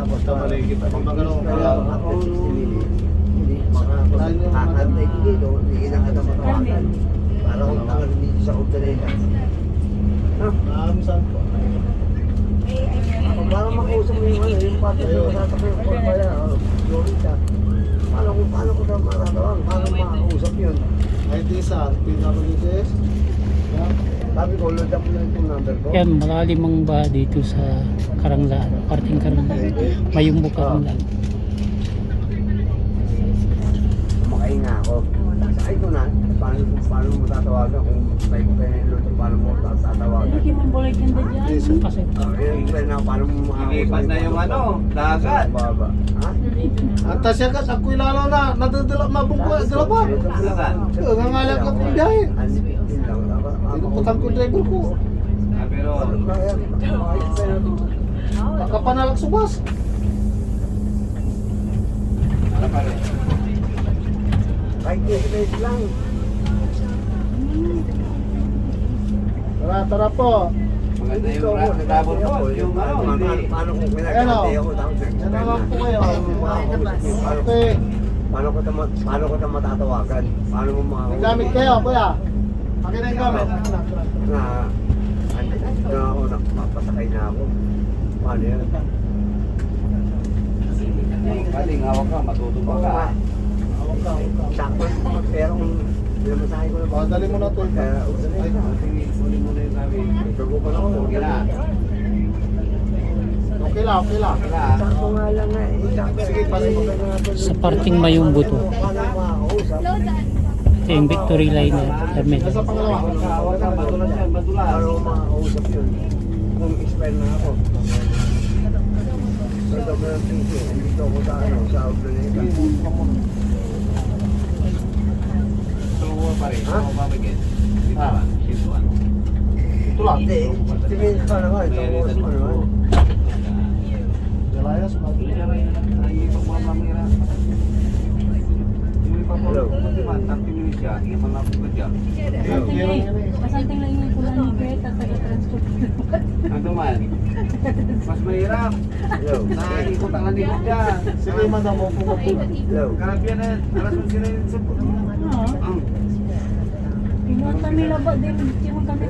basta maligit. Pag magano wala. Ako hindi makakantay ko dito, hindi na kita matawagan. Para kung tangal dito sa ordinary. Saan po? Para makausap mo yung pati na matatapos yung pala, Florida. Paano ko na matatawag? Paano makausap yun? ID saan? PWDS? Sabi ko, load up mo lang yung number ko. Yan, malalim ang baha dito sa Karanglaan, parting Karanglaan. Mayumbo Karanglaan. Kumakain nga ako. Ay ko na, paano mo tatawagan kung may ko kayo load up, paano mo tatawagan? Hindi mo balik yung dadyan. Kasi Explain na paano mo makausap. Ilipat na yung ano, dagat. Baba. Ha? At tasya ka, ako ilalaw na, nadadala, mabungko, dala ba? Saan? Nangalang ka kong biyahe. Pinuputang ko yung driver ko. Ah, pero Kakapanalak subas. ano pa rin? Kahit 10 pesos lang. Tara po. Maganda yung double call, yung ano, hindi. Paano kung pinagkakantay ako tapos Yan naman po kayo. Okay. Paano ko na matatawagan? Paano mo May makakausap? gamit kayo, kuya. Akin na yung gamit. Na ako, napapasakay na ako. Paano yan? Kaling hawak ka, matutuwa ka. Sakto yung mga perong pinamasahe ko na ba? Dali mo na to. Kaya usan na yun. Kunin mo na yung sabi. Itago pa na ako. Okay na. Okay lang, okay lang. Okay na. Sakto nga lang nga eh. Sige, pasin mo kayo na to. sa parting Mayumbo to. Paano makakausap? Ito yung Victory Line na terminal. Nasa pangalawa. Hawak ka, madulas yan, madulas. Paano ko makakausap yun? Kung expire na ako. Sa double ng piso, dito ako sa ano, sa Ordinary. Tumuha pa rin. Ha? Tumuha pa rin. Dito ba? Dito ano? Ito lang. Hindi, tingin ka naman. Ito ako sa naman. Galayas, Hello. Pasanting lang yung kulang ni Bert at taga-transport. Ano man? Mas mahirap. Hello. Nakikot ang anikot dyan. Sige, madam mo po. Hello. Karabyan na, alas mo sila yung support. Oo. Pinuha kami laba din. Pinuha kami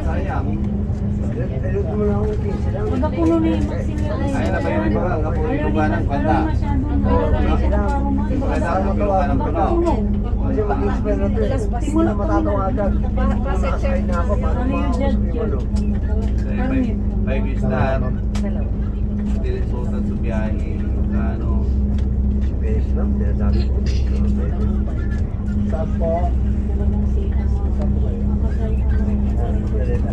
Sayang. Hello mo lang ako yung lang. Pagkapuno ni Maximilian. Ay, na ba yung iba? Kapunin ko ba ng kwanta? Kasi mag-expire na ito eh. Hindi na matatawagan. Nakasakay na ako. Paano makakausap yung ano? 5 years na. Hindi rin susunod sa biyahe. Ano? Bes lang, sinasabi ko. Saan po?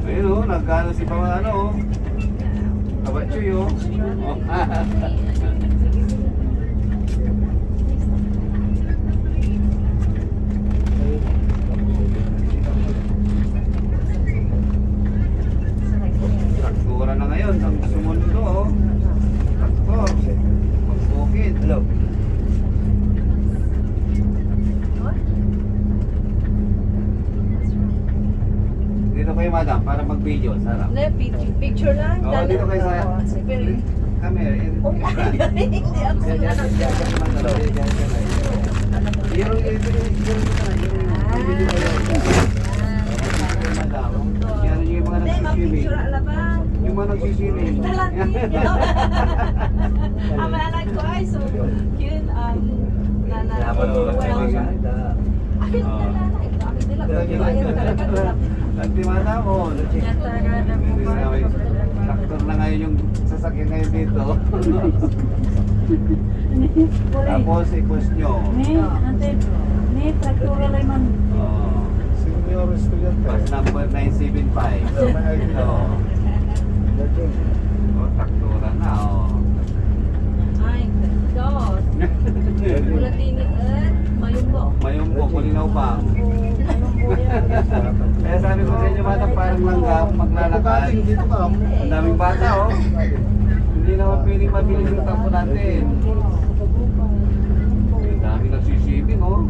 Ayun o, nagkano si Pama ano o. Kabatchoy o. Traktura na ngayon, ang sumundo o. Traktor. Magbukid. Hello. Dito kayo madam, para mag-video, sarap. Picture lang. Oo, dito kayo sa... Kami, Hindi ako Hindi, mapicture ala ba? Yung mga nagsiswimming. Talang ang mga anak ko ay so yun akin na nanay ko akin nila Nagtimana mo. Traktor na ngayon yung sasakyan ngayon dito. Tapos ikos nyo. Ni traktura lang man. Senior estudyante. Bus number 975. Ito. Oh, traktura na oh. ay dos ulatini mayumbo Mayumbo, kulinaw pa. Kaya sabi ko sa inyo bata, parang maglalakad. Dito ka. Ang daming bata oh. Hindi naman pwedeng mabilis yung takbo natin. Ang daming nagsisibing oh.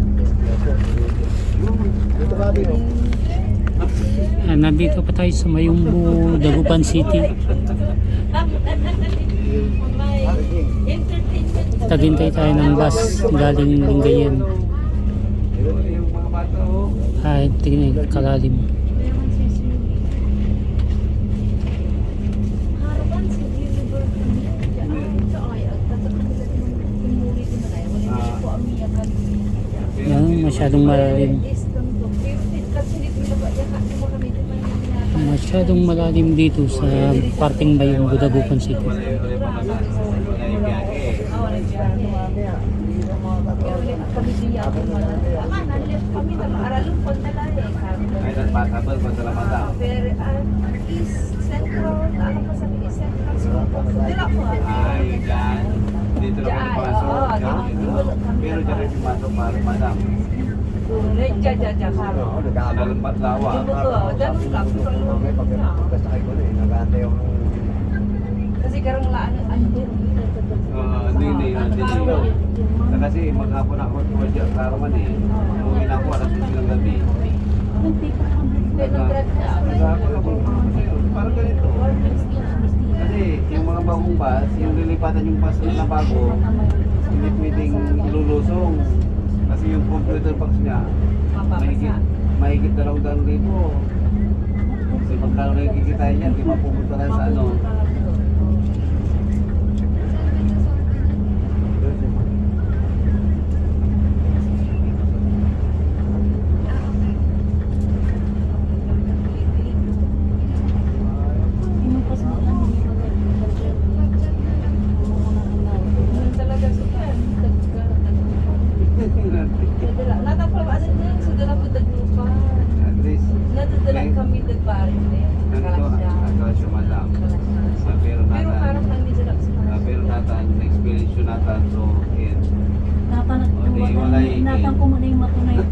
Dito ka din. Nandito pa tayo sa Mayumbo, Dagupan City. May entertainment. Taghintay tayo ng bus galing Lingayen. Yung mga bata oh. Tingnan kalalim. Meron si swimming. Harapan sa River. Ito ay agtatakot nila yung muli din na wala nila po amiyakan. Yan, masyadong malalim. Masyadong malalim dito sa parting Bayong Budagupan City. Wala yung biyahe. Ay, bata ba? Basta lang bata. Ay, dyan. Dito lang kami pasok. Pero dyan rin pumasok para madam. Dalam Patlawa. Kasi karang laan Hindi. Kasi maghapon ako dyan. Klaro man eh. Umuwi na ako alas 10 ng gabi. Maghapon ako. Parang ganito. Kasi yung mga bagong bus, yung lilipatan yung bus na bago, hindi pwedeng ilulusong. Kasi yung computer box niya, mahigit 200,000. Kasi magkano na yung kikitain niya, di mapupunta lang sa ano. Inupas mo lang yung talaga suka. Natapalabasan niya, sudala po daglupan. At least, Natadalang kami dagbarin din. nagkasya madam. Pero Pero parang natan, hindi sila sa pero natan, experience yun natan, so, yun. Natang ko muna yung matunay yung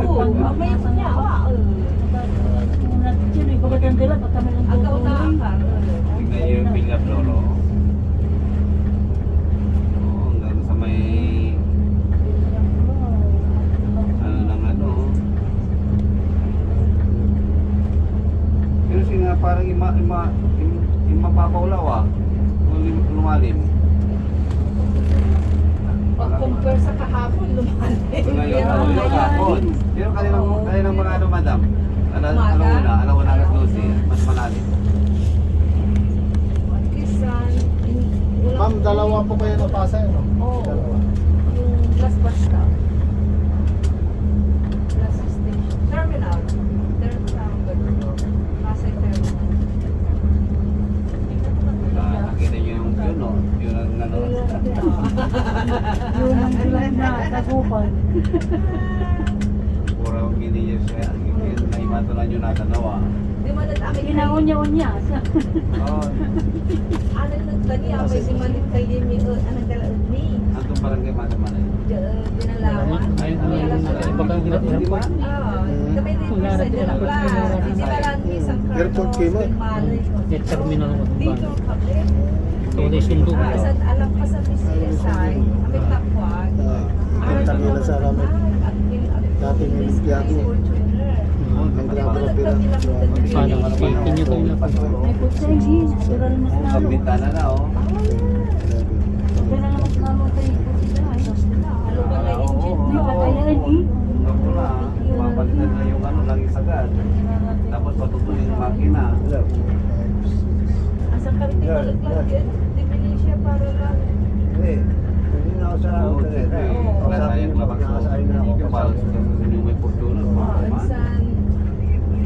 Oo, tinatapos. may niya. Pagkatang dila, baka kami lang Agaw na akar. Tignan niyo yung Villa Floro. Oo, hanggang sa may, ano. Pero siya nga parang mapapaulaw ah. Kung lumalim. Pag-compare sa kahapon, lumalim. Ngayon, Pero yung ngayon, hapon. Pero kanilang mga ano, madam. Alam mo na alas 12, mas malalim. Kisan, walang- Ma'am, dalawa po kayo napasa yun, no? Oo. Dalawa. Yung glass basta. Glass station. Terminal. Pasay terminal. Nakita niyo yung yun, no? Yun ang ano. Yun ang bilang na tagupan. Pura gini niya siya. Naimatulan nyo natanawa. Di man natin Ginaon-niya. Oh, ano nagtani may si manit kay Limi anong dalaod ni. antong barangay mata-mana yun. Dinalawan. Ayun, baka airport. Kami din sa Dinalawan. Di sila lang isang Airport kayo, ma'am? Net terminal mo Dito kami. Tuloy sundo. Alam pa sa PCSI, kami takwag. Kanina sa namin. Dati may Santiago. Ang grabe na pira. Paano? Pinyo ko na May kutsegi. Sural mas Sa lalo. bintana na, oh. Sural mas lalo tayo kutsegi. Ano ba na engine? May patayan eh. Ako na, papalitan na yung ano, langis agad. Tapos patutuloy yung makina. Asa kami tinalaglag yun? Divinisya para lang. Hindi na ako sa hotel. Wala tayong labak sa Nakasain na ako. Yung parang sa inyo may fortuna.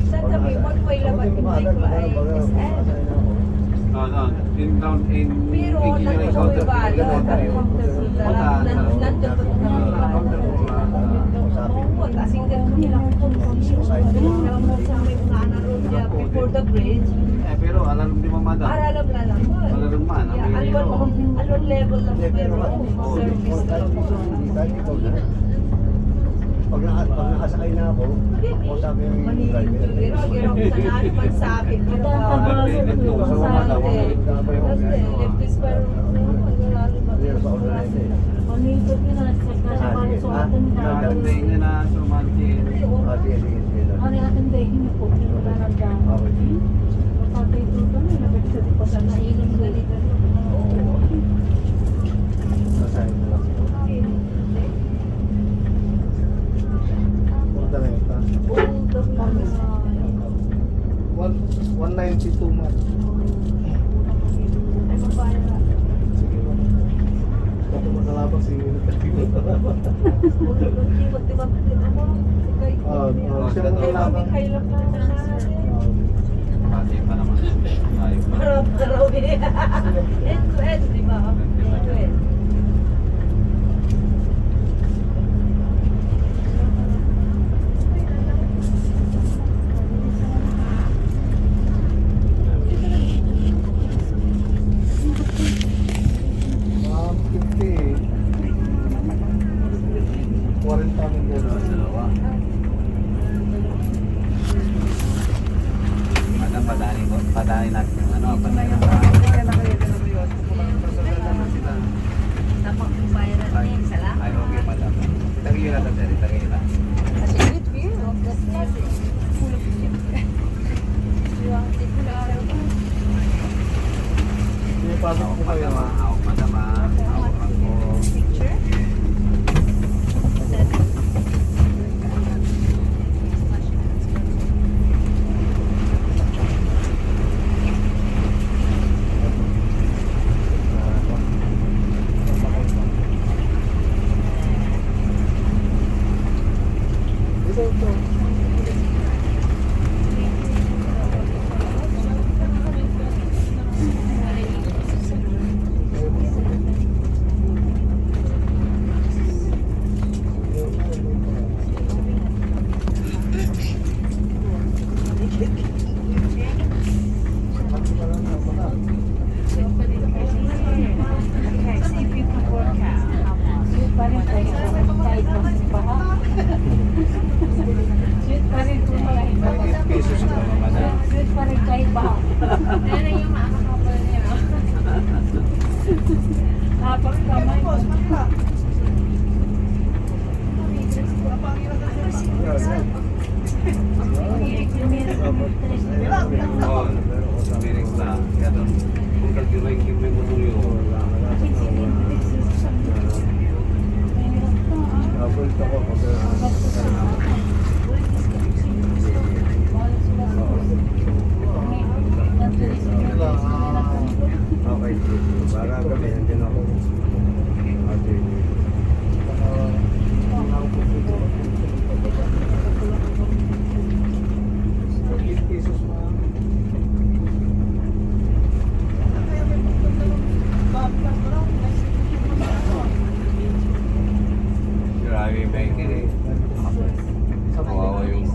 Saan kami? One way laban. Hindi ko ay SM. No. In down, in... Pero nandun kami ba? Nandun pa kasing ganito nila before the bridge. Eh, pero alam di mo madam. Aralam na lang po. Alam man, ang may Anong level lang pero service na lang po. Pag nakasakay na ako, ako sabi yung driver. Giro sa naan man sa akin. Pero Manito yun na nagkakasabali sa atin na. Nagkakantay nga na sumantin. Hari atin dahil hindi po. Hindi ko na nagdaan. Patay ito kami. Nabagsa di pa sa Sa ilong ganito singin. Jiwat, di ba? Siya ang Kay kailangan. Mami Kayla pa na. Kasi pa naman. Tayo pa. Araw-araw eh. End to end, di ba? End to end. Ma'am, 50. 40 kami gano'n. Dalawa. Padali natin yung ano, padali ng Tapos yung bayaran niya, salamat. Ay, okay, madam. Itagin na natin, itagin na. That's a good view of the city. Full of shit. Sige, pasok po kayo. Ako, madama. Ako. Picture? Ito. Sweet pa rin tayo kahit mas baha. Sweet pa rin kung kahit baha. 38 pesos na naman, madam. Sweet pa rin kahit baha. Ano yung makakapal niya? Kapag kamay. Oo, lyrics na. Kaya doon, kung kagiray-giray mo tuloy yun. Napulta ko kasi Okay, para kami nandiyan ako. Ate. pesos ma'am. Grabe yung banking eh. Kawawa yung...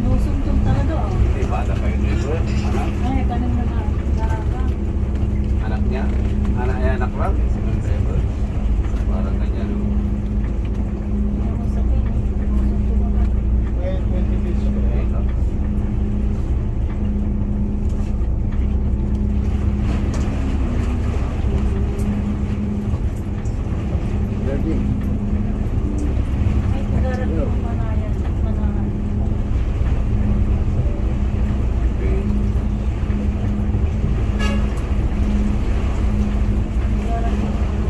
Nusumtong talaga oh. May bata pa yun dito. Anak? Ay, kanin na naraga. Anak niya? Anak niya, anak lang? 7. Parang ganyan. No? May 20 pesos ko. Ito. Ay, darating yung manayan. Manahan. Okay. Darating.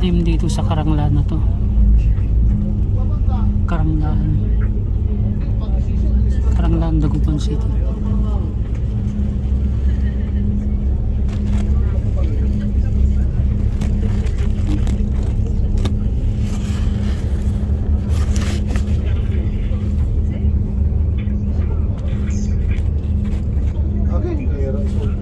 malalim dito sa Karanglaan na to. Karanglaan, Dagupan City. Okay, mahirap so.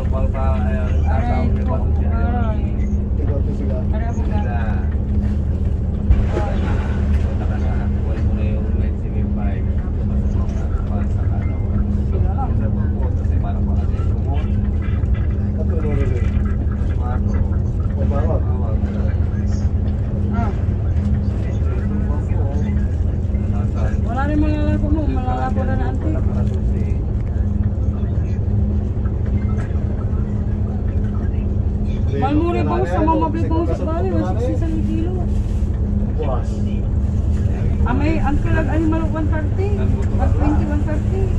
Pal pa tawag ni Bato siya. Ikaw to sila. Sila. Kuha mo na yung 975. Sa kanaw. Sa buko, kasi para pa kasi kumon. Katulong rin. Marco. Mabawag. Tawag na. Wala rin malalako mo, malalako na natin. Malmuri ba sa mamablit mo sa bali, 160 sa kilo. Buwas. Amay, ang kalag ay malok 130. 120, 130.